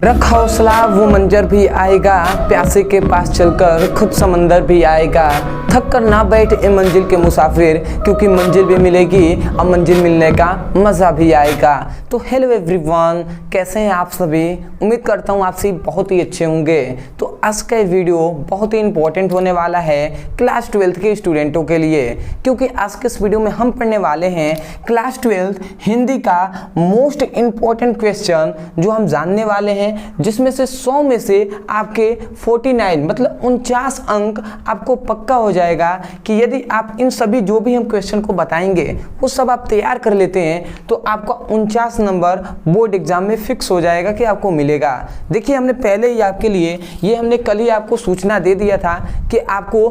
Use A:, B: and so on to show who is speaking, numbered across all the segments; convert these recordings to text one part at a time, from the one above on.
A: रख हौसला वो मंजर भी आएगा, प्यासे के पास चलकर खुद समंदर भी आएगा। थक कर ना बैठ ए मंजिल के मुसाफिर, क्योंकि मंजिल भी मिलेगी और मंजिल मिलने का मज़ा भी आएगा। तो हेलो एवरीवन, कैसे हैं आप सभी? उम्मीद करता हूँ आप सभी बहुत ही अच्छे होंगे। तो आज का ये वीडियो बहुत ही इंपॉर्टेंट होने वाला है क्लास 12th के स्टूडेंटों के लिए, क्योंकि आज के इस वीडियो में हम पढ़ने वाले हैं क्लास 12th हिंदी का मोस्ट इम्पॉर्टेंट क्वेश्चन जो हम जानने वाले हैं, जिसमें से 100 में से आपके 49 मतलब 49 अंक आपको पक्का हो जाएगा कि यदि आप इन सभी जो भी हम क्वेश्चन को बताएंगे वो सब आप तैयार कर लेते हैं तो आपका 49 नंबर बोर्ड एग्जाम में फिक्स हो जाएगा कि आपको मिलेगा। देखिए, हमने पहले ही आपके लिए ये हमने कल ही आपको सूचना दे दिया था कि आपको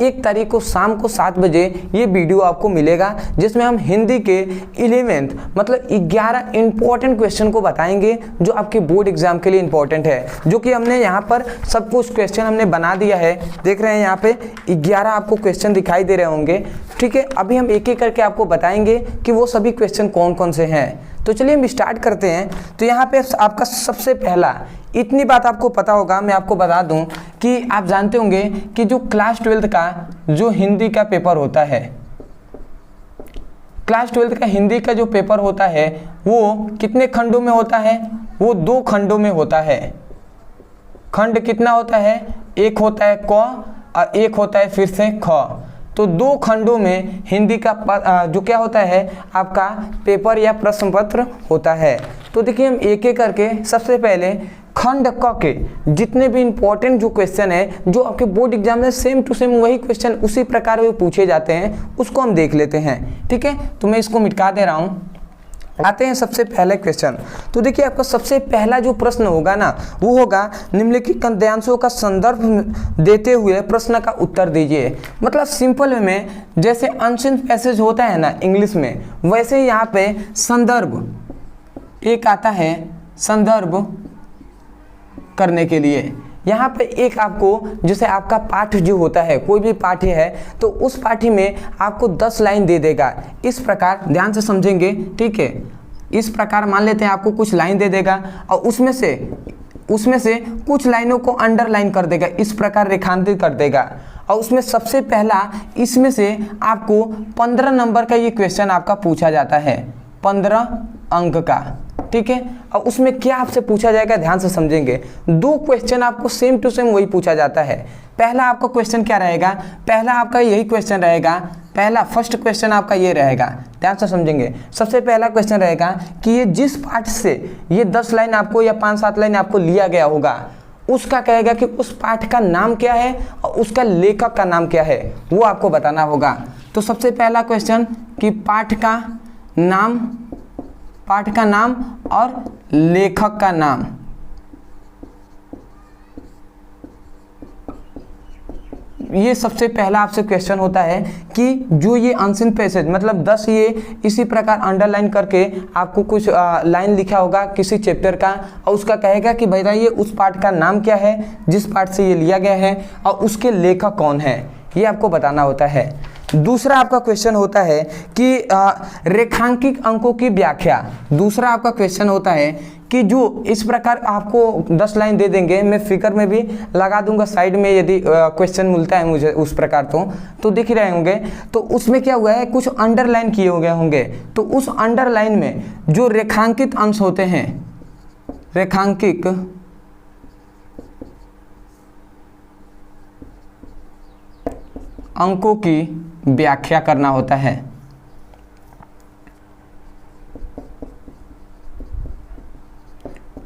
A: 1 तारीख को शाम को 7 बजे ये वीडियो आपको मिलेगा, जिसमें हम हिंदी के 11th मतलब 11 इंपॉर्टेंट क्वेश्चन को बताएंगे जो आपके बोर्ड एग्जाम के लिए इंपॉर्टेंट है, जो कि हमने यहाँ पर सब कुछ क्वेश्चन हमने बना दिया है। देख रहे हैं यहाँ पे 11 आपको क्वेश्चन दिखाई दे रहे होंगे। ठीक है, अभी हम एक एक करके आपको बताएंगे कि वो सभी क्वेश्चन कौन कौन से हैं। तो चलिए हम स्टार्ट करते हैं। तो यहाँ पे आपका सबसे पहला, इतनी बात आपको पता होगा, मैं आपको बता दूं कि आप जानते होंगे कि जो क्लास 12th का जो हिंदी का पेपर होता है, क्लास 12th का हिंदी का जो पेपर होता है वो कितने खंडों में होता है? वो 2 खंडों में होता है। खंड कितना होता है? एक होता है क और एक होता है फिर से ख। तो 2 खंडों में हिंदी का जो क्या होता है आपका पेपर या प्रश्न पत्र होता है। तो देखिए हम एक एक करके सबसे पहले खंड क के जितने भी इंपॉर्टेंट जो क्वेश्चन है जो आपके बोर्ड एग्जाम में सेम टू सेम वही क्वेश्चन उसी प्रकार में पूछे जाते हैं, उसको हम देख लेते हैं। ठीक है, तो मैं इसको मिटा दे रहा हूँ। आते हैं सबसे पहले क्वेश्चन। तो देखिए आपका सबसे पहला जो प्रश्न होगा ना वो होगा निम्नलिखित गद्यांशों का संदर्भ देते हुए प्रश्न का उत्तर दीजिए। मतलब सिंपल वे में जैसे अनसिन पैसेज होता है ना इंग्लिश में, वैसे ही यहाँ पे संदर्भ एक आता है संदर्भ करने के लिए। यहाँ पे एक आपको जैसे आपका पाठ जो होता है, कोई भी पाठ्य है तो उस पाठ्य में आपको 10 लाइन दे देगा। इस प्रकार ध्यान से समझेंगे, ठीक है। इस प्रकार मान लेते हैं आपको कुछ लाइन दे देगा और उसमें से कुछ लाइनों को अंडरलाइन कर देगा, इस प्रकार रेखांकित कर देगा। और उसमें सबसे पहला इसमें से आपको 15 नंबर का ये क्वेश्चन आपका पूछा जाता है, 15 अंक का। ठीक है, और उसमें क्या आपसे पूछा जाएगा ध्यान से समझेंगे। 2 क्वेश्चन आपको सेम टू सेम वही पूछा जाता है। पहला आपका क्वेश्चन क्या रहेगा? पहला आपका यही क्वेश्चन रहेगा, पहला फर्स्ट क्वेश्चन आपका ये रहेगा। ध्यान से समझेंगे। सबसे पहला क्वेश्चन रहेगा कि ये जिस पाठ से ये 10 लाइन आपको या 5-7 लाइन आपको लिया गया होगा, उसका कहेगा कि उस पाठ का नाम क्या है और उसका लेखक का नाम क्या है, वो आपको बताना होगा। तो सबसे पहला क्वेश्चन कि पाठ का नाम और लेखक का नाम। ये सबसे पहला आपसे क्वेश्चन होता है कि जो ये अनसिन पैसेज मतलब 10 ये इसी प्रकार अंडरलाइन करके आपको कुछ लाइन लिखा होगा किसी चैप्टर का, और उसका कहेगा कि भैया ये उस पाठ का नाम क्या है जिस पाठ से ये लिया गया है और उसके लेखक कौन है, ये आपको बताना होता है। दूसरा आपका क्वेश्चन होता है कि रेखांकित अंकों की व्याख्या। दूसरा आपका क्वेश्चन होता है कि जो इस प्रकार आपको 10 लाइन दे देंगे, मैं फिगर में भी लगा दूंगा साइड में यदि क्वेश्चन मिलता है मुझे उस प्रकार तो दिख रहे होंगे। तो उसमें क्या हुआ है, कुछ अंडरलाइन किए हो गए होंगे। तो उस अंडरलाइन में जो रेखांकित अंश होते हैं, रेखांकित अंकों की व्याख्या करना होता है।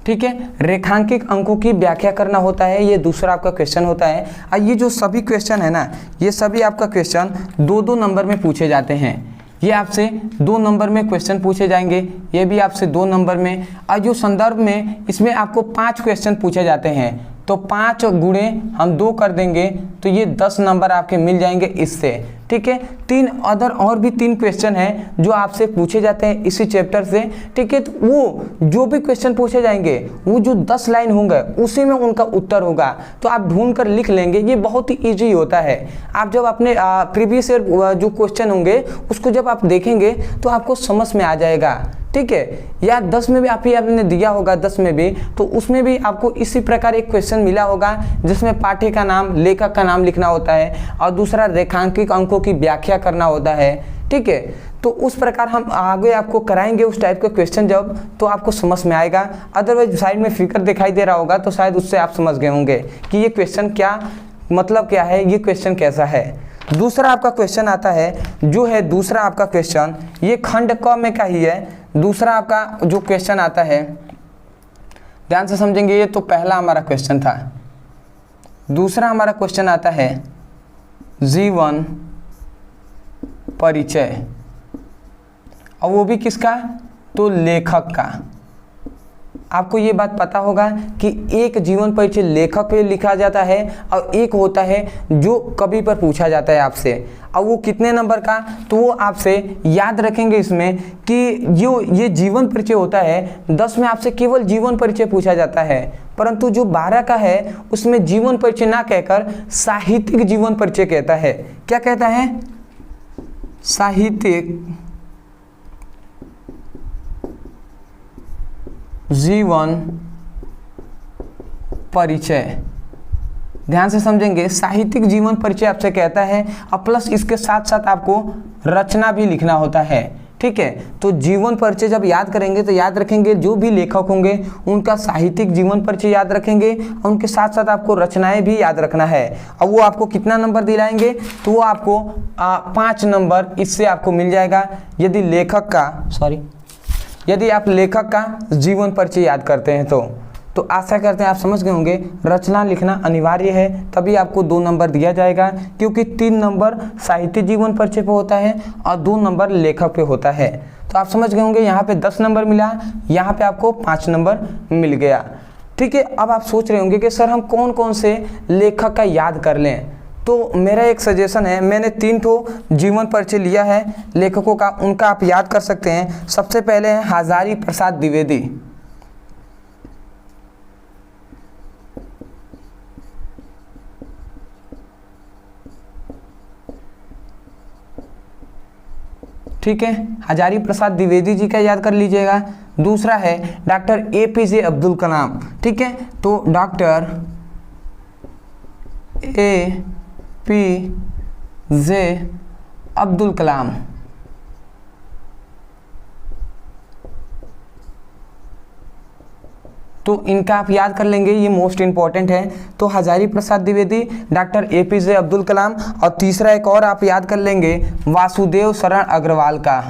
A: ठीक है, रेखांकित अंकों की व्याख्या करना होता है, ये दूसरा आपका क्वेश्चन होता है। और ये जो सभी क्वेश्चन है ना, ये सभी आपका क्वेश्चन 2-2 नंबर में पूछे जाते हैं। ये आपसे 2 नंबर में क्वेश्चन पूछे जाएंगे, ये भी आपसे 2 नंबर में। और जो संदर्भ में इसमें आपको 5 क्वेश्चन पूछे जाते हैं, तो 5 गुणे हम 2 कर देंगे तो ये 10 नंबर आपके मिल जाएंगे इससे। ठीक है, 3 और भी 3 क्वेश्चन हैं जो आपसे पूछे जाते हैं इसी चैप्टर से। ठीक है, तो वो जो भी क्वेश्चन पूछे जाएंगे वो जो 10 लाइन होंगे उसी में उनका उत्तर होगा, तो आप ढूंढ कर लिख लेंगे। ये बहुत ही ईजी होता है। आप जब अपने प्रीवियस ईयर जो क्वेश्चन होंगे उसको जब आप देखेंगे तो आपको समझ में आ जाएगा। ठीक है, या 10 में भी आपने दिया होगा 10 में भी, तो उसमें भी आपको इसी प्रकार एक क्वेश्चन मिला होगा जिसमें पाठ्य का नाम, लेखक का नाम लिखना होता है और दूसरा रेखांकित अंकों की व्याख्या करना होता है। ठीक है, तो उस प्रकार हम आगे आपको कराएंगे उस टाइप के क्वेश्चन जब, तो आपको समझ में आएगा। अदरवाइज साइड में फिगर दिखाई दे रहा होगा तो शायद उससे आप समझ गए होंगे कि ये क्वेश्चन क्या मतलब क्या है, ये क्वेश्चन कैसा है। दूसरा आपका क्वेश्चन आता है जो है दूसरा आपका क्वेश्चन, ये खंड क में का ही है। दूसरा आपका जो क्वेश्चन आता है ध्यान से समझेंगे, ये तो पहला हमारा क्वेश्चन था। दूसरा हमारा क्वेश्चन आता है जीवन परिचय, और वो भी किसका, तो लेखक का। आपको ये बात पता होगा कि एक जीवन परिचय लेखक पे लिखा जाता है और एक होता है जो कवि पर पूछा जाता है आपसे। अब वो कितने नंबर का, तो वो आपसे याद रखेंगे इसमें कि जो ये जीवन परिचय होता है 10 में आपसे केवल जीवन परिचय पूछा जाता है, परंतु जो 12 का है उसमें जीवन परिचय ना कहकर साहित्यिक जीवन परिचय कहता है। क्या कहता है, साहित्यिक जीवन परिचय। ध्यान से समझेंगे, साहित्यिक जीवन परिचय आपसे कहता है और प्लस इसके साथ साथ आपको रचना भी लिखना होता है। ठीक है, तो जीवन परिचय जब याद करेंगे तो याद रखेंगे जो भी लेखक होंगे उनका साहित्यिक जीवन परिचय याद रखेंगे और उनके साथ साथ आपको रचनाएं भी याद रखना है। और वो आपको कितना नंबर दिलाएंगे, तो वो आपको 5 नंबर इससे आपको मिल जाएगा यदि लेखक का यदि आप लेखक का जीवन परिचय याद करते हैं तो आशा करते हैं आप समझ गए होंगे। रचना लिखना अनिवार्य है, तभी आपको 2 नंबर दिया जाएगा, क्योंकि 3 नंबर साहित्य जीवन परिचय पे होता है और 2 नंबर लेखक पे होता है। तो आप समझ गए होंगे, यहाँ पे 10 नंबर मिला, यहाँ पे आपको 5 नंबर मिल गया। ठीक है, अब आप सोच रहे होंगे कि सर हम कौन कौन से लेखक का याद कर लें। तो मेरा एक सजेशन है, मैंने 3 ठो जीवन परिचय लिया है लेखकों का, उनका आप याद कर सकते हैं। सबसे पहले है हजारी प्रसाद द्विवेदी। ठीक है, हजारी प्रसाद द्विवेदी जी का याद कर लीजिएगा। दूसरा है डॉक्टर APJ अब्दुल कलाम। ठीक है, तो डॉक्टर APJ अब्दुल कलाम। तो इनका आप याद कर लेंगे, ये मोस्ट इंपॉर्टेंट है। तो हजारी प्रसाद द्विवेदी, डॉक्टर APJ अब्दुल कलाम, और तीसरा एक और आप याद कर लेंगे वासुदेव शरण अग्रवाल का।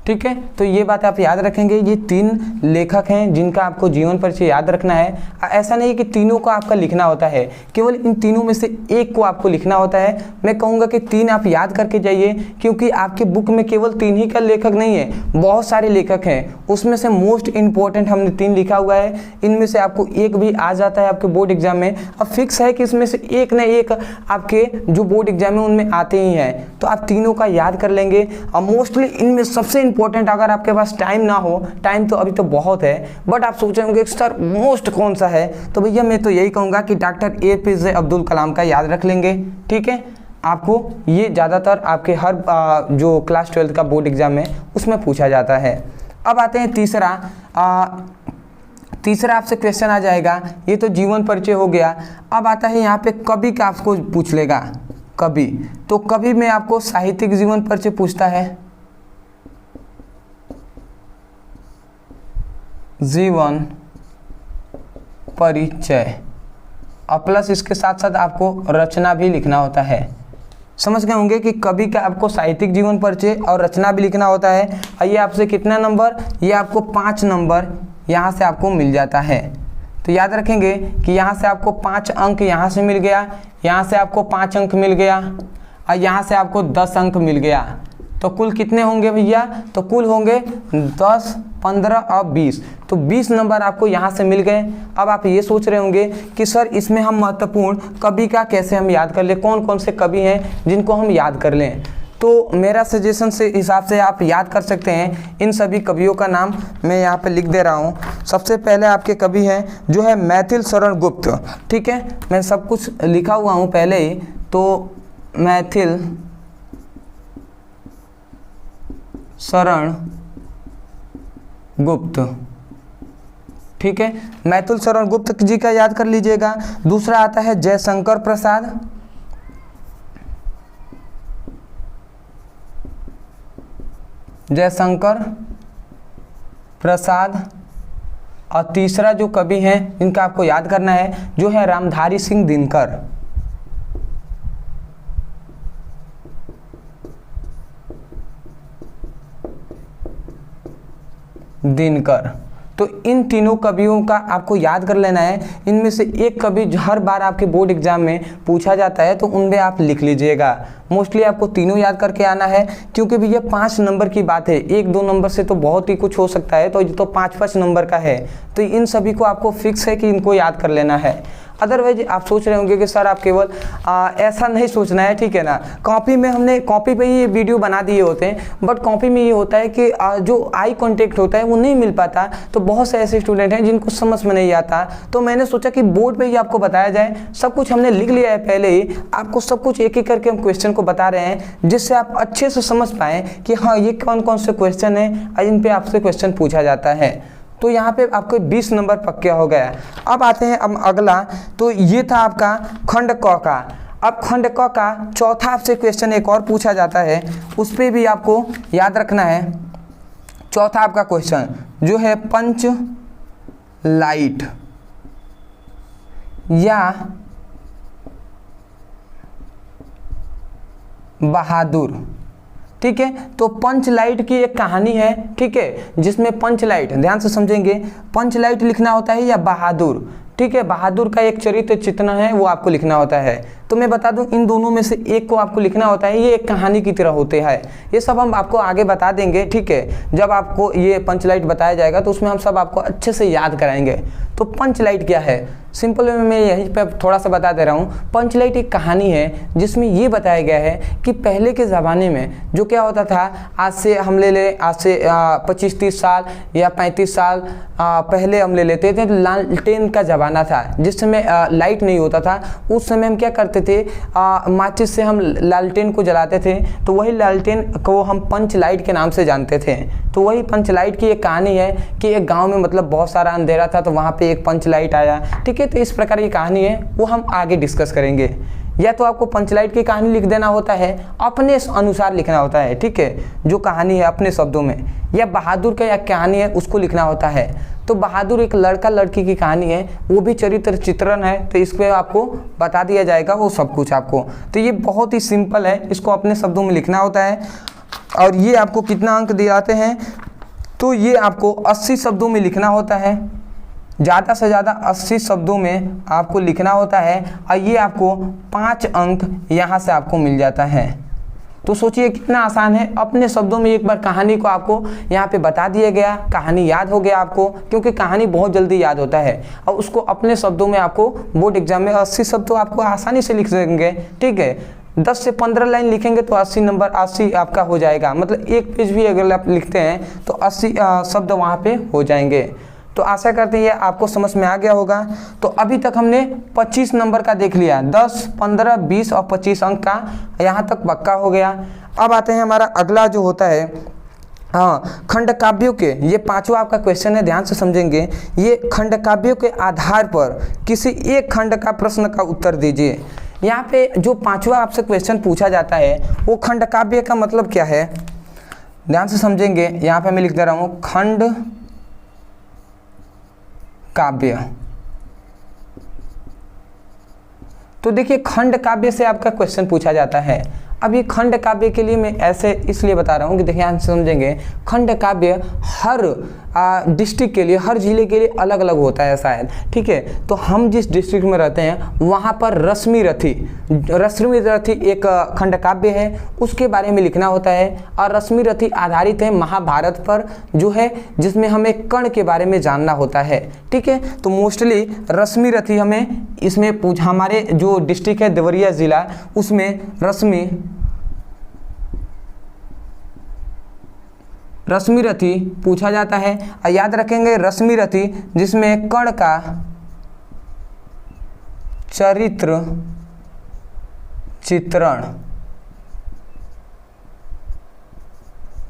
A: ठीक है, तो ये बात आप याद रखेंगे। ये 3 लेखक हैं जिनका आपको जीवन परिचय याद रखना है। ऐसा नहीं कि तीनों को आपका लिखना होता है, केवल इन तीनों में से एक को आपको लिखना होता है। मैं कहूँगा कि 3 आप याद करके जाइए, क्योंकि आपके बुक में केवल 3 ही का लेखक नहीं है, बहुत सारे लेखक हैं। उसमें से मोस्ट इंपॉर्टेंट हमने 3 लिखा हुआ है। इनमें से आपको एक भी आ जाता है आपके बोर्ड एग्जाम में। अब फिक्स है कि इसमें से एक न एक आपके जो बोर्ड एग्जाम है उनमें आते ही हैं, तो आप तीनों का याद कर लेंगे। और मोस्टली इनमें सबसे इंपॉर्टेंट, अगर आपके पास टाइम ना हो, टाइम तो अभी तो बहुत है, बट आप सोचेंगे सर मोस्ट कौन सा है, तो भैया मैं तो यही कहूँगा कि डॉक्टर APJ अब्दुल कलाम का याद रख लेंगे। ठीक है, आपको ये ज़्यादातर आपके हर जो क्लास 12 का बोर्ड एग्जाम है उसमें पूछा जाता है। अब आते हैं तीसरा आपसे क्वेश्चन आ जाएगा, ये तो जीवन परिचय हो गया। अब आता है यहाँ पे कवि का आपको पूछ लेगा, कवि। तो कवि में आपको साहित्यिक जीवन परिचय पूछता है, जीवन परिचय, और प्लस इसके साथ साथ आपको रचना भी लिखना होता है। समझ गए होंगे कि कवि का आपको साहित्यिक जीवन परिचय और रचना भी लिखना होता है। और ये आपसे कितना नंबर, ये आपको 5 नंबर यहाँ से आपको मिल जाता है। तो याद रखेंगे कि यहाँ से आपको 5 अंक यहाँ से मिल गया, यहाँ से आपको 5 अंक मिल गया, और यहाँ से आपको 10 अंक मिल गया। तो कुल कितने होंगे भैया, तो कुल होंगे 10, 15 और 20। तो 20 नंबर आपको यहाँ से मिल गए। अब आप ये सोच रहे होंगे कि सर इसमें हम महत्वपूर्ण कवि का कैसे हम याद कर लें, कौन कौन से कवि हैं जिनको हम याद कर लें। तो मेरा सजेशन से हिसाब से आप याद कर सकते हैं। इन सभी कवियों का नाम मैं यहाँ पे लिख दे रहा हूँ। सबसे पहले आपके कवि हैं जो है मैथिल शरण गुप्त। ठीक है, मैं सब कुछ लिखा हुआ हूँ पहले ही। तो मैथिल शरण गुप्त, ठीक है, मैथिल शरण गुप्त जी का याद कर लीजिएगा। दूसरा आता है जयशंकर प्रसाद, जयशंकर प्रसाद। और तीसरा जो कवि हैं इनका आपको याद करना है जो है रामधारी सिंह दिनकर। दिनकर। तो इन तीनों कवियों का आपको याद कर लेना है। इनमें से एक कवि जो हर बार आपके बोर्ड एग्जाम में पूछा जाता है तो उनमें आप लिख लीजिएगा। मोस्टली आपको तीनों याद करके आना है, क्योंकि भैया 5 नंबर की बात है। 1-2 नंबर से तो बहुत ही कुछ हो सकता है, तो ये तो 5-5 नंबर का है। तो इन सभी को आपको फिक्स है कि इनको याद कर लेना है। अदरवाइज आप सोच रहे होंगे कि सर आप केवल ऐसा नहीं सोचना है, ठीक है ना। कॉपी में हमने कॉपी पे ही वीडियो बना दिए होते हैं, बट कॉपी में ये होता है कि जो आई कांटेक्ट होता है वो नहीं मिल पाता। तो बहुत से ऐसे स्टूडेंट हैं जिनको समझ में नहीं आता। तो मैंने सोचा कि बोर्ड पे ही आपको बताया जाए। सब कुछ हमने लिख लिया है पहले ही, आपको सब कुछ एक एक करके हम क्वेश्चन को बता रहे हैं, जिससे आप अच्छे से समझ पाएँ कि हाँ ये कौन कौन से क्वेश्चन हैं, इन पर आपसे क्वेश्चन पूछा जाता है। तो यहाँ पे आपको 20 नंबर पक्का हो गया। अब आते हैं अब अगला। तो ये था आपका खंड क का। अब खंड क का चौथा आपसे क्वेश्चन एक और पूछा जाता है, उस पर भी आपको याद रखना है। चौथा आपका क्वेश्चन जो है पंच लाइट या बहादुर, ठीक है। तो पंच लाइट की एक कहानी है, ठीक है, जिसमें पंच लाइट, ध्यान से समझेंगे, पंच लाइट लिखना होता है या बहादुर, ठीक है। बहादुर का एक चरित्र चित्रण है वो आपको लिखना होता है। तो मैं बता दूं इन दोनों में से एक को आपको लिखना होता है। ये एक कहानी की तरह होते हैं। ये सब हम आपको आगे बता देंगे, ठीक है। जब आपको ये पंच लाइट बताया जाएगा तो उसमें हम सब आपको अच्छे से याद कराएंगे। तो पंच लाइट क्या है, सिंपल में मैं यहीं पर थोड़ा सा बता दे रहा हूँ। पंच लाइट एक कहानी है जिसमें ये बताया गया है कि पहले के ज़माने में जो क्या होता था, आज से हम ले लें, आज से 25-30 साल या 35 साल पहले हम ले लेते थे। तो लालटेन का ज़माना था, जिस समय लाइट नहीं होता था। उस समय हम क्या करते थे, माचिस से हम लालटेन को जलाते थे। तो वही लालटेन को हम पंच लाइट के नाम से जानते थे। तो वही पंच लाइट की एक कहानी है कि एक गांव में मतलब बहुत सारा अंधेरा था, तो वहाँ पे एक पंच लाइट आया, ठीक है। तो इस प्रकार की कहानी है, वो हम आगे डिस्कस करेंगे। या तो आपको पंच लाइट की कहानी लिख देना होता है, अपने अनुसार लिखना होता है, ठीक है, जो कहानी है अपने शब्दों में। या बहादुर का या कहानी है उसको लिखना होता है। तो बहादुर एक लड़का लड़की की कहानी है, वो भी चरित्र चित्रण है। तो इस पर आपको बता दिया जाएगा वो सब कुछ आपको। तो ये बहुत ही सिंपल है, इसको अपने शब्दों में लिखना होता है। और ये आपको कितना अंक दिलाते हैं, तो ये आपको 80 शब्दों में लिखना होता है। ज़्यादा से ज़्यादा 80 शब्दों में आपको लिखना होता है। और ये आपको 5 अंक यहाँ से आपको मिल जाता है। तो सोचिए कितना आसान है। अपने शब्दों में एक बार कहानी को आपको यहाँ पे बता दिया गया, कहानी याद हो गया आपको, क्योंकि कहानी बहुत जल्दी याद होता है। और उसको अपने शब्दों में आपको बोर्ड एग्जाम में 80 शब्द तो आपको आसानी से लिख देंगे, ठीक है। 10 से 15 लाइन लिखेंगे तो 80 नंबर 80 आपका हो जाएगा। मतलब एक पेज भी अगर आप लिखते हैं तो 80 शब्द वहाँ पे हो जाएंगे। तो आशा करते हैं आपको समझ में आ गया होगा। तो अभी तक हमने 25 नंबर का देख लिया, 10, 15, 20 और 25 अंक का यहाँ तक पक्का हो गया। अब आते हैं हमारा अगला जो होता है, हाँ, खंड काव्यों के, ये 5वां आपका क्वेश्चन है, ध्यान से समझेंगे। ये खंड काव्यों के आधार पर किसी एक खंड का प्रश्न का उत्तर दीजिए। यहाँ पे जो 5वां आपसे क्वेश्चन पूछा जाता है वो खंड काव्य का मतलब क्या है, ध्यान से समझेंगे। यहाँ पे मैं लिख दे रहा हूँ खंड काव्य। तो देखिए खंड काव्य से आपका क्वेश्चन पूछा जाता है। अब ये खंड काव्य के लिए मैं ऐसे इसलिए बता रहा हूँ कि देखिए समझेंगे, खंड काव्य हर डिस्ट्रिक्ट के लिए, हर जिले के लिए अलग अलग होता है शायद, ठीक है। तो हम जिस डिस्ट्रिक्ट में रहते हैं वहाँ पर रश्मि रथी एक खंड काव्य है, उसके बारे में लिखना होता है। और रश्मि रथी आधारित है महाभारत पर जो है, जिसमें हमें कर्ण के बारे में जानना होता है, ठीक है। तो मोस्टली रश्मि रथी हमें इसमें हमारे जो डिस्ट्रिक्ट है देवरिया ज़िला, उसमें रश्मि रश्मिरथी पूछा जाता है। और याद रखेंगे रश्मिरथी जिसमें कण का चरित्र चित्रण,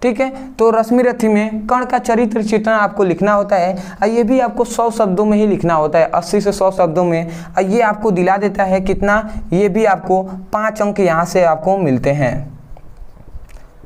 A: ठीक है। तो रश्मिरथी में कण का चरित्र चित्रण आपको लिखना होता है और ये भी आपको 100 शब्दों में ही लिखना होता है, 80 से 100 शब्दों में। और ये आपको दिला देता है कितना, ये भी आपको 5 अंक यहाँ से आपको मिलते हैं।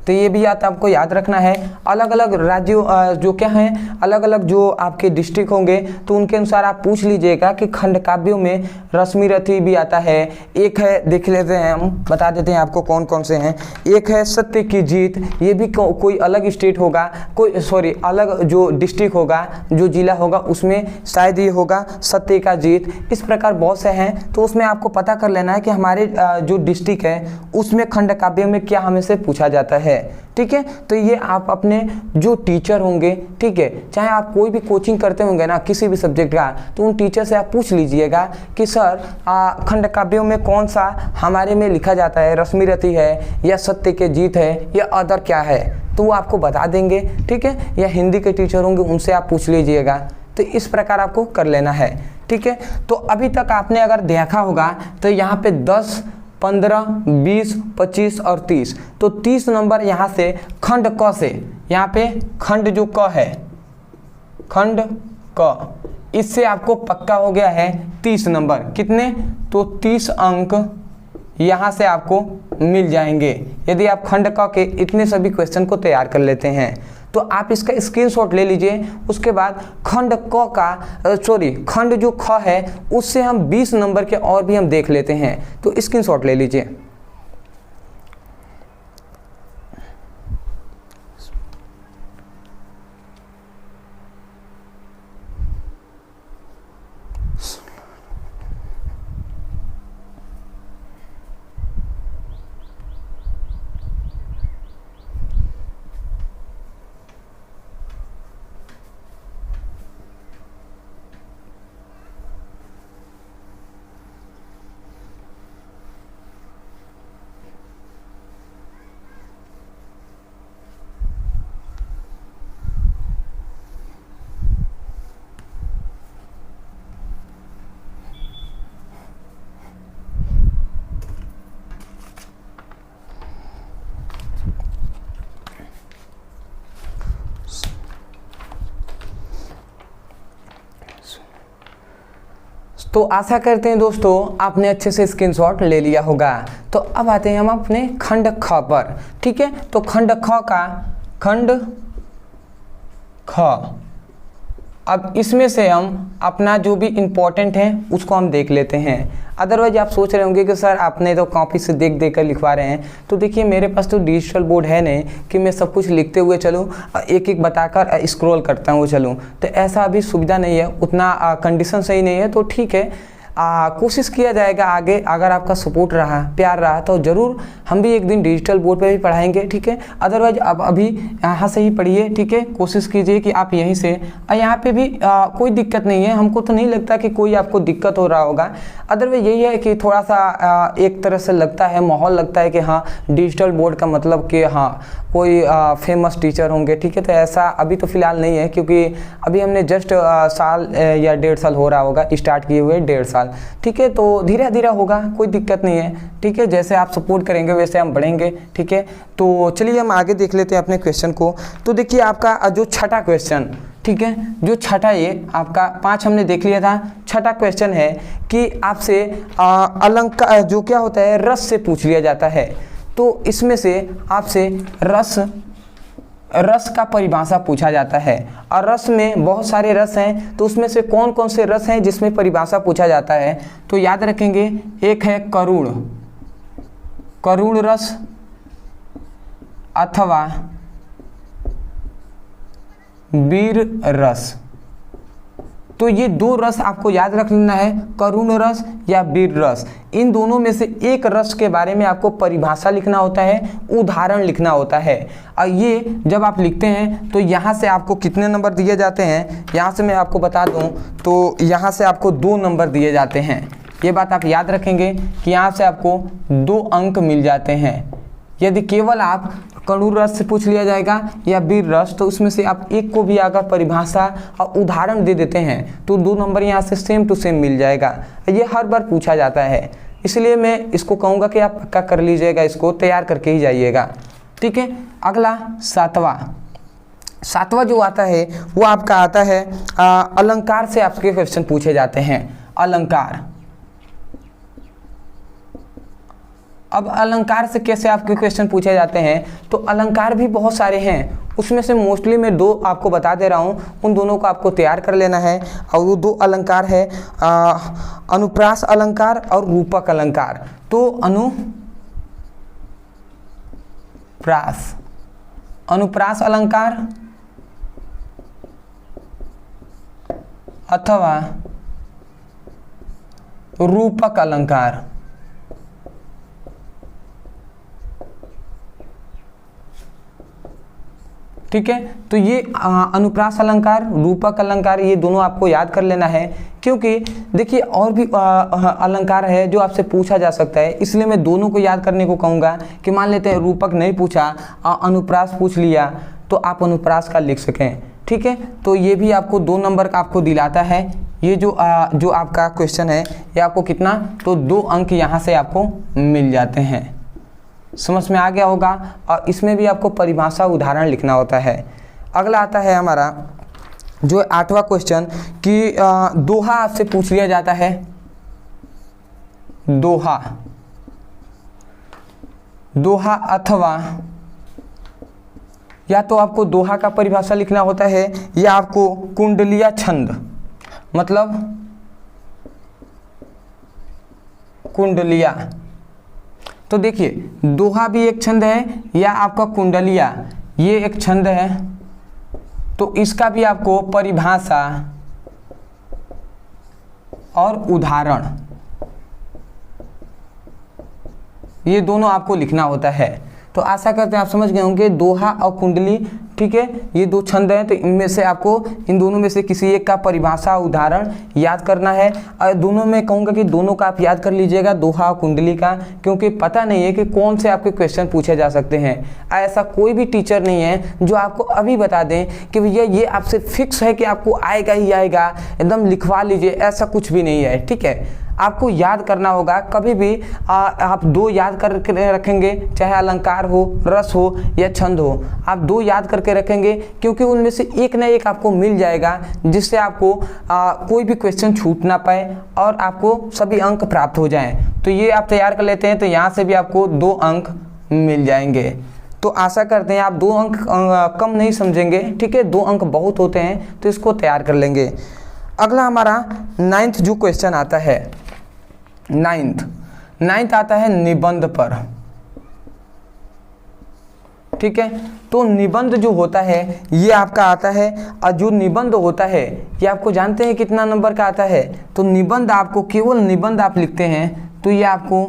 A: तो ये भी आपको याद रखना है। अलग अलग राज्यों जो क्या हैं, अलग अलग जो आपके डिस्ट्रिक्ट होंगे तो उनके अनुसार आप पूछ लीजिएगा कि खंड काव्यों में रश्मिरथी भी आता है। एक है, देख लेते हैं हम, बता देते हैं आपको कौन कौन से हैं। एक है सत्य की जीत, ये भी कोई अलग स्टेट होगा, कोई सॉरी अलग जो डिस्ट्रिक्ट होगा, जो जिला होगा उसमें शायद ये होगा सत्य का जीत। इस प्रकार बहुत से हैं, तो उसमें आपको पता कर लेना है कि हमारे जो डिस्ट्रिक्ट है उसमें खंड काव्य में क्या हमें से पूछा जाता है, ठीक है। तो ये आप अपने जो टीचर होंगे, ठीक है, चाहे आप कोई भी कोचिंग करते होंगे ना किसी भी सब्जेक्ट का, तो उन टीचर से आप पूछ लीजिएगा कि सर खंड काव्यों में कौन सा हमारे में लिखा जाता है, रश्मिरथी है या सत्य के जीत है या अदर क्या है, तो वो आपको बता देंगे, ठीक है। या हिंदी के टीचर होंगे उनसे आप पूछ लीजिएगा। तो इस प्रकार आपको कर लेना है, ठीक है। तो अभी तक आपने अगर देखा होगा तो यहाँ पे 10, 15, 20, 25 और 30, तो 30 नंबर यहाँ से खंड क से, यहाँ पे खंड जो क है, खंड क, इससे आपको पक्का हो गया है 30 नंबर। कितने, तो 30 अंक यहाँ से आपको मिल जाएंगे यदि आप खंड क के इतने सभी क्वेश्चन को तैयार कर लेते हैं। तो आप इसका स्क्रीनशॉट ले लीजिए। उसके बाद खंड क का खंड जो ख है उससे हम 20 नंबर के और भी हम देख लेते हैं, तो स्क्रीनशॉट ले लीजिए। तो आशा करते हैं दोस्तों आपने अच्छे से स्क्रीनशॉट ले लिया होगा। तो अब आते हैं हम अपने खंड ख पर, ठीक है। तो खंड ख का, खंड ख, अब इसमें से हम अपना जो भी इम्पोर्टेंट है उसको हम देख लेते हैं। अदरवाइज आप सोच रहे होंगे कि सर आपने तो कॉपी से देख देख कर लिखवा रहे हैं, तो देखिए मेरे पास तो डिजिटल बोर्ड है नहीं कि मैं सब कुछ लिखते हुए चलूँ, एक एक बताकर स्क्रॉल करता हुआ चलूँ, तो ऐसा अभी सुविधा नहीं है, उतना कंडीशन सही नहीं है। तो ठीक है, कोशिश किया जाएगा आगे, अगर आपका सपोर्ट रहा, प्यार रहा, तो ज़रूर हम भी एक दिन डिजिटल बोर्ड पे भी पढ़ाएंगे, ठीक है। अदरवाइज अब अभी यहाँ से ही पढ़िए, ठीक है। कोशिश कीजिए कि आप यहीं से, यहाँ पे भी कोई दिक्कत नहीं है, हमको तो नहीं लगता कि कोई आपको दिक्कत हो रहा होगा। अदरवाइज यही है कि थोड़ा सा एक तरह से लगता है, माहौल लगता है कि हाँ डिजिटल बोर्ड का मतलब कि हाँ कोई फेमस टीचर होंगे, ठीक है। तो ऐसा अभी तो फ़िलहाल नहीं है, क्योंकि अभी हमने जस्ट साल या 1.5 साल हो रहा होगा स्टार्ट किए हुए, 1.5 साल, ठीक है। तो धीरे धीरे होगा, कोई दिक्कत नहीं है, ठीक है। जैसे आप सपोर्ट करेंगे वैसे हम बढ़ेंगे, ठीक है। तो चलिए हम आगे देख लेते हैं अपने क्वेश्चन को। तो देखिए आपका जो छठा क्वेश्चन, ठीक है, जो छठा, ये आपका 5 हमने देख लिया था, छठा क्वेश्चन है कि आपसे अलंकार जो क्या होता है रस से पूछ लिया जाता है। तो इसमें से आपसे रस का परिभाषा पूछा जाता है, और रस में बहुत सारे रस हैं, तो उसमें से कौन कौन से रस हैं जिसमें परिभाषा पूछा जाता है। तो याद रखेंगे, एक है करुण रस अथवा वीर रस। तो ये 2 रस आपको याद रख लेना है, करुण रस या वीर रस। इन दोनों में से एक रस के बारे में आपको परिभाषा लिखना होता है, उदाहरण लिखना होता है। और ये जब आप लिखते हैं तो यहाँ से आपको कितने नंबर दिए जाते हैं, यहाँ से मैं आपको बता दूँ तो यहाँ से आपको 2 नंबर दिए जाते हैं। ये बात आप याद रखेंगे कि यहाँ से आपको 2 अंक मिल जाते हैं, यदि केवल आप कणु रस से पूछ लिया जाएगा या वीर रस, तो उसमें से आप एक को भी अगर परिभाषा और उदाहरण दे देते हैं तो 2 नंबर यहाँ से सेम टू सेम मिल जाएगा। ये हर बार पूछा जाता है, इसलिए मैं इसको कहूँगा कि आप पक्का कर लीजिएगा, इसको तैयार करके ही जाइएगा। ठीक है, अगला सातवां जो आता है वो आपका आता है अलंकार से आपके क्वेश्चन पूछे जाते हैं। अलंकार, अब अलंकार से कैसे आपके क्वेश्चन पूछे जाते हैं, तो अलंकार भी बहुत सारे हैं, उसमें से मोस्टली मैं 2 आपको बता दे रहा हूँ, उन दोनों को आपको तैयार कर लेना है। और वो 2 अलंकार है अनुप्रास अलंकार और रूपक अलंकार। तो अनुप्रास अलंकार अथवा रूपक अलंकार। ठीक है, तो ये अनुप्रास अलंकार, रूपक अलंकार, ये दोनों आपको याद कर लेना है, क्योंकि देखिए और भी अलंकार है जो आपसे पूछा जा सकता है, इसलिए मैं दोनों को याद करने को कहूँगा कि मान लेते हैं रूपक नहीं पूछा, अनुप्रास पूछ लिया, तो आप अनुप्रास का लिख सकें। ठीक है, तो ये भी आपको 2 नंबर का आपको दिलाता है। ये जो आपका क्वेश्चन है ये आपको कितना, तो 2 अंक यहाँ से आपको मिल जाते हैं। समझ में आ गया होगा। और इसमें भी आपको परिभाषा उदाहरण लिखना होता है। अगला आता है हमारा जो 8वां क्वेश्चन कि दोहा आपसे पूछ लिया जाता है। दोहा अथवा या तो आपको दोहा का परिभाषा लिखना होता है या आपको कुंडलिया छंद, मतलब कुंडलिया। तो देखिए दोहा भी एक छंद है या आपका कुंडलिया ये एक छंद है, तो इसका भी आपको परिभाषा और उदाहरण ये दोनों आपको लिखना होता है। तो आशा करते हैं आप समझ गए होंगे दोहा और कुंडली। ठीक है, ये 2 छंद हैं, तो इनमें से आपको इन दोनों में से किसी एक का परिभाषा उदाहरण याद करना है। और दोनों में कहूँगा कि दोनों का आप याद कर लीजिएगा, दोहा और कुंडली का, क्योंकि पता नहीं है कि कौन से आपके क्वेश्चन पूछे जा सकते हैं। ऐसा कोई भी टीचर नहीं है जो आपको अभी बता दें कि भैया ये आपसे फिक्स है कि आपको आएगा ही आएगा, एकदम लिखवा लीजिए, ऐसा कुछ भी नहीं है। ठीक है, आपको याद करना होगा। कभी भी आप 2 याद करके रखेंगे, चाहे अलंकार हो, रस हो या छंद हो, आप 2 याद करके रखेंगे, क्योंकि उनमें से एक ना एक आपको मिल जाएगा, जिससे आपको कोई भी क्वेश्चन छूट ना पाए और आपको सभी अंक प्राप्त हो जाएं। तो ये आप तैयार कर लेते हैं, तो यहाँ से भी आपको 2 अंक मिल जाएंगे। तो आशा करते हैं आप 2 अंक कम नहीं समझेंगे। ठीक है, 2 अंक बहुत होते हैं, तो इसको तैयार कर लेंगे। अगला हमारा 9th जो क्वेश्चन आता है, 9th आता है निबंध पर। ठीक है, तो निबंध जो होता है ये आपका आता है, और जो निबंध होता है ये आपको जानते हैं कितना नंबर का आता है। तो निबंध आपको केवल निबंध आप लिखते हैं तो ये आपको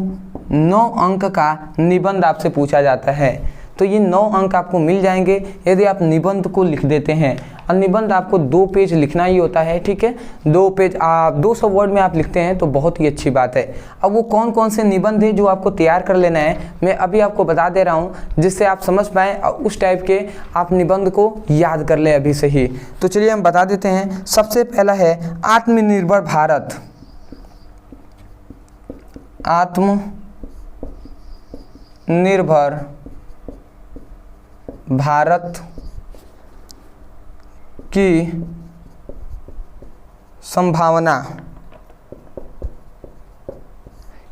A: 9 अंक का निबंध आपसे पूछा जाता है। तो ये 9 अंक आपको मिल जाएंगे यदि आप निबंध को लिख देते हैं। और निबंध आपको 2 पेज लिखना ही होता है। ठीक है, 2 पेज 200 वर्ड में आप लिखते हैं तो बहुत ही अच्छी बात है। अब वो कौन कौन से निबंध है जो आपको तैयार कर लेना है, मैं अभी आपको बता दे रहा हूँ, जिससे आप समझ पाएँ और उस टाइप के आप निबंध को याद कर लें अभी से ही। तो चलिए हम बता देते हैं। सबसे पहला है आत्मनिर्भर भारत। आत्मनिर्भर भारत की संभावना,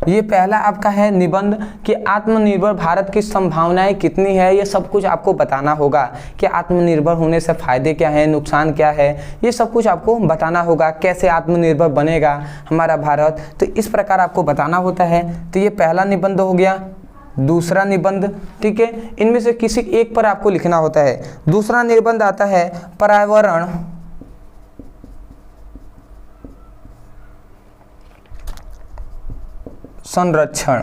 A: ये पहला आपका है निबंध कि आत्मनिर्भर भारत की संभावनाएं कितनी है। ये सब कुछ आपको बताना होगा कि आत्मनिर्भर होने से फायदे क्या हैं, नुकसान क्या है, ये सब कुछ आपको बताना होगा। कैसे आत्मनिर्भर बनेगा हमारा भारत, तो इस प्रकार आपको बताना होता है। तो ये पहला निबंध हो गया। दूसरा निबंध, ठीक है, इनमें से किसी एक पर आपको लिखना होता है। दूसरा निबंध आता है पर्यावरण संरक्षण।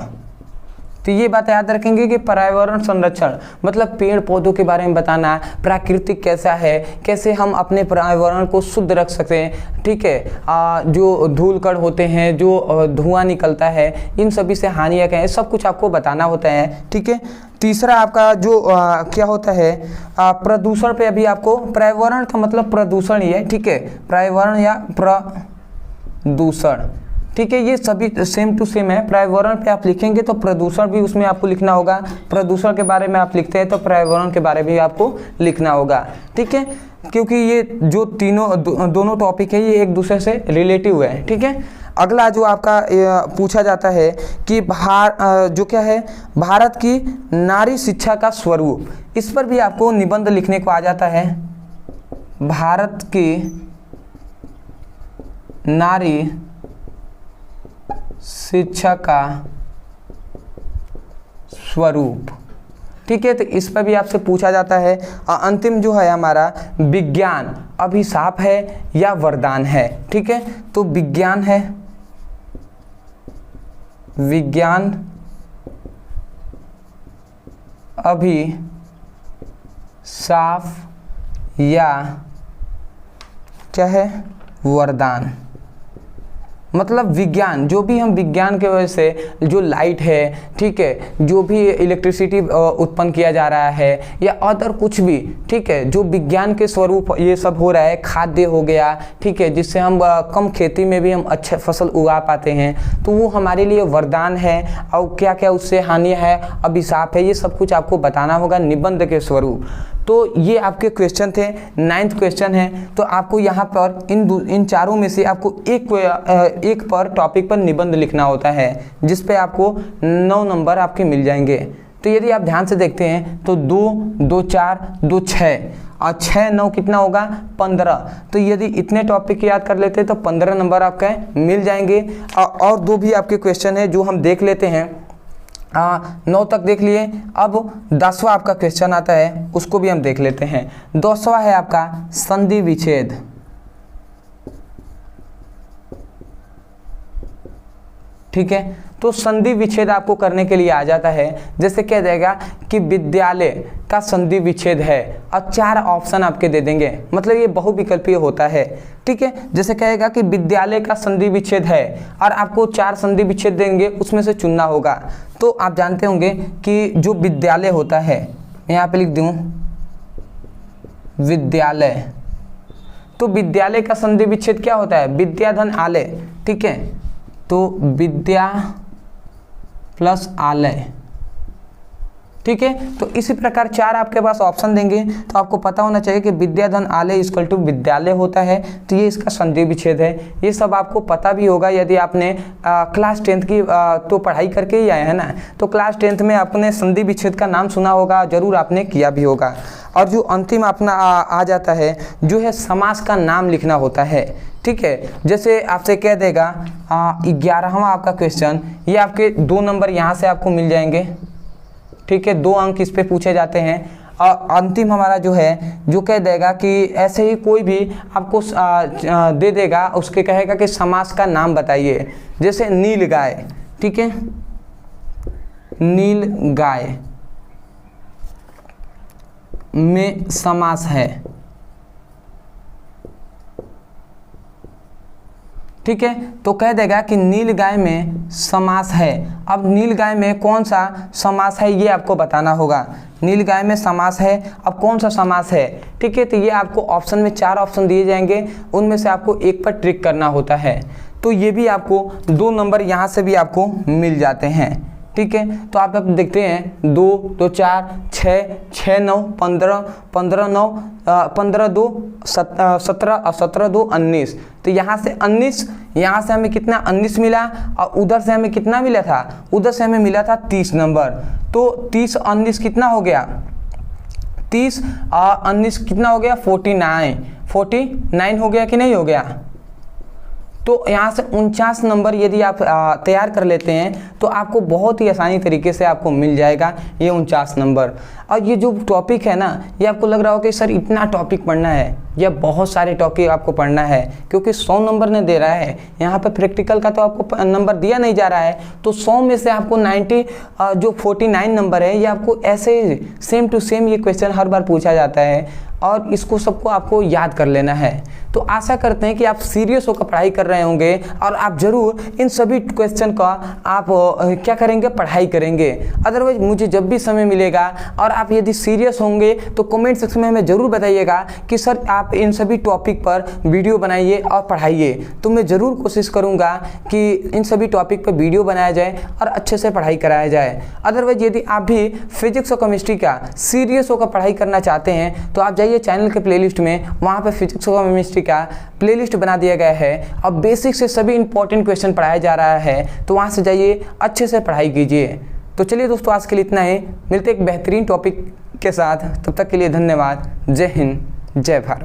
A: तो ये बात याद रखेंगे कि पर्यावरण संरक्षण मतलब पेड़ पौधों के बारे में बताना, प्राकृतिक कैसा है, कैसे हम अपने पर्यावरण को शुद्ध रख सकते हैं, ठीक है। जो धूल कण होते हैं, जो धुआं निकलता है, इन सभी से हानियाँ क्या है, सब कुछ आपको बताना होता है, ठीक है। तीसरा आपका जो क्या होता है प्रदूषण पे अभी आपको, पर्यावरण का मतलब प्रदूषण ही है, ठीक है, पर्यावरण या प्रदूषण, ठीक है, ये सभी सेम टू सेम है। पर्यावरण पे आप लिखेंगे तो प्रदूषण भी उसमें आपको लिखना होगा, प्रदूषण के बारे में आप लिखते हैं तो पर्यावरण के बारे में भी आपको लिखना होगा, ठीक है, क्योंकि ये जो दोनों टॉपिक है ये एक दूसरे से रिलेटिव है, ठीक है। अगला जो आपका पूछा जाता है कि जो क्या है भारत की नारी शिक्षा का स्वरूप, इस पर भी आपको निबंध लिखने को आ जाता है। भारत की नारी शिक्षा का स्वरूप, ठीक है, तो इस पर भी आपसे पूछा जाता है। अंतिम जो है हमारा विज्ञान अभिशाप है या वरदान है, ठीक है, तो विज्ञान है, विज्ञान अभिशाप या क्या है वरदान। मतलब विज्ञान, जो भी हम विज्ञान के वजह से जो लाइट है, ठीक है, जो भी इलेक्ट्रिसिटी उत्पन्न किया जा रहा है या अदर कुछ भी, ठीक है, जो विज्ञान के स्वरूप ये सब हो रहा है, खाद्य हो गया, ठीक है, जिससे हम कम खेती में भी हम अच्छे फसल उगा पाते हैं, तो वो हमारे लिए वरदान है। और क्या क्या उससे हानि है, अभिशाप है, ये सब कुछ आपको बताना होगा निबंध के स्वरूप। तो ये आपके क्वेश्चन थे, 9th क्वेश्चन है। तो आपको यहाँ पर इन चारों में से आपको एक पर टॉपिक पर निबंध लिखना होता है, जिस पे आपको 9 नंबर आपके मिल जाएंगे। तो यदि आप ध्यान से देखते हैं तो 2, 2, 4, 2, 6 और 6, 9 कितना होगा 15। तो यदि इतने टॉपिक याद कर लेते हैं तो 15 नंबर आपके मिल जाएंगे। और 2 भी आपके क्वेश्चन है जो हम देख लेते हैं। 9 तक देख लिए, अब 10वां आपका क्वेश्चन आता है, उसको भी हम देख लेते हैं। 10वां है आपका संधि विच्छेद, ठीक है। तो संधि विच्छेद आपको करने के लिए आ जाता है, जैसे कह देगा कि विद्यालय का संधि विच्छेद है और 4 ऑप्शन आपके दे देंगे, मतलब ये बहुविकल्पीय होता है, ठीक है। जैसे कहेगा कि विद्यालय का संधि विच्छेद है और आपको 4 संधि विच्छेद देंगे, उसमें से चुनना होगा। तो आप जानते होंगे कि जो विद्यालय होता है, यहाँ पे लिख दूं विद्यालय, तो विद्यालय का संधि विच्छेद क्या होता है विद्याधन आलय, ठीक है। तो विद्या प्लस आलय, ठीक है। तो इसी प्रकार 4 आपके पास ऑप्शन देंगे, तो आपको पता होना चाहिए कि विद्याधन आलय इक्वल टू विद्यालय होता है, तो ये इसका संधि विच्छेद है। ये सब आपको पता भी होगा यदि आपने क्लास 10th की तो पढ़ाई करके ही आए हैं ना, तो क्लास 10th में आपने संधि विच्छेद का नाम सुना होगा, जरूर आपने किया भी होगा। और जो अंतिम अपना आ जाता है, जो है समास का नाम लिखना होता है, ठीक है। जैसे आपसे कह देगा 11वां आपका क्वेश्चन, ये आपके 2 नंबर यहाँ से आपको मिल जाएंगे, ठीक है, 2 अंक इस पे पूछे जाते हैं। और अंतिम हमारा जो है, जो कह देगा कि ऐसे ही कोई भी आपको दे देगा, उसके कहेगा कि समास का नाम बताइए, जैसे नील गाय, ठीक है, नील गाय में समास है, ठीक है। तो कह देगा कि नील गाय में समास है। अब नील गाय में कौन सा समास है ये आपको बताना होगा। नील गाय में समास है, अब कौन सा समास है, ठीक है। तो ये आपको ऑप्शन में 4 ऑप्शन दिए जाएंगे, उनमें से आपको एक पर ट्रिक करना होता है। तो ये भी आपको 2 नंबर यहाँ से भी आपको मिल जाते हैं, ठीक है। तो आप अब देखते हैं 2, 2, 4, 6, 6, 9, 15, 15, 9, 15, 2, 17 और 17, 2, 19। तो यहाँ से 19, यहाँ से हमें कितना 19 मिला, और उधर से हमें कितना मिला था, उधर से हमें मिला था 30 नंबर। तो 30 और 19 कितना हो गया, 30 और 19 कितना हो गया 49 हो गया कि नहीं हो गया। तो यहाँ से 49 नंबर यदि आप तैयार कर लेते हैं तो आपको बहुत ही आसानी तरीके से आपको मिल जाएगा ये 49 नंबर। और ये जो टॉपिक है ना, ये आपको लग रहा हो कि सर इतना टॉपिक पढ़ना है या बहुत सारे टॉपिक आपको पढ़ना है, क्योंकि 100 नंबर ने दे रहा है यहाँ पे। प्रैक्टिकल का तो आपको नंबर दिया नहीं जा रहा है, तो 100 में से आपको 49 नंबर है, ये आपको ऐसे सेम टू सेम ये क्वेश्चन हर बार पूछा जाता है और इसको सबको आपको याद कर लेना है। तो आशा करते हैं कि आप सीरियस होकर पढ़ाई कर रहे होंगे और आप ज़रूर इन सभी क्वेश्चन का आप क्या करेंगे, पढ़ाई करेंगे। अदरवाइज मुझे जब भी समय मिलेगा और आप यदि सीरियस होंगे तो कमेंट सेक्शन में हमें ज़रूर बताइएगा कि सर आप इन सभी टॉपिक पर वीडियो बनाइए और पढ़ाइए। तो मैं ज़रूर कोशिश करूँगा कि इन सभी टॉपिक पर वीडियो बनाया जाए और अच्छे से पढ़ाई कराया जाए। अदरवाइज यदि आप भी फिजिक्स और केमिस्ट्री का सीरियस होकर पढ़ाई करना चाहते हैं तो आप जाइए चैनल के प्लेलिस्ट में, वहाँ पे फिजिक्स और केमिस्ट्री का प्लेलिस्ट बना दिया गया है। अब बेसिक से सभी इंपॉर्टेंट क्वेश्चन पढ़ाया जा रहा है, तो वहाँ से जाइए अच्छे से पढ़ाई कीजिए। तो चलिए दोस्तों, आज के लिए इतना ही। मिलते एक बेहतरीन टॉपिक के साथ, तब तक के लिए धन्यवाद। जय हिंद, जय भारत।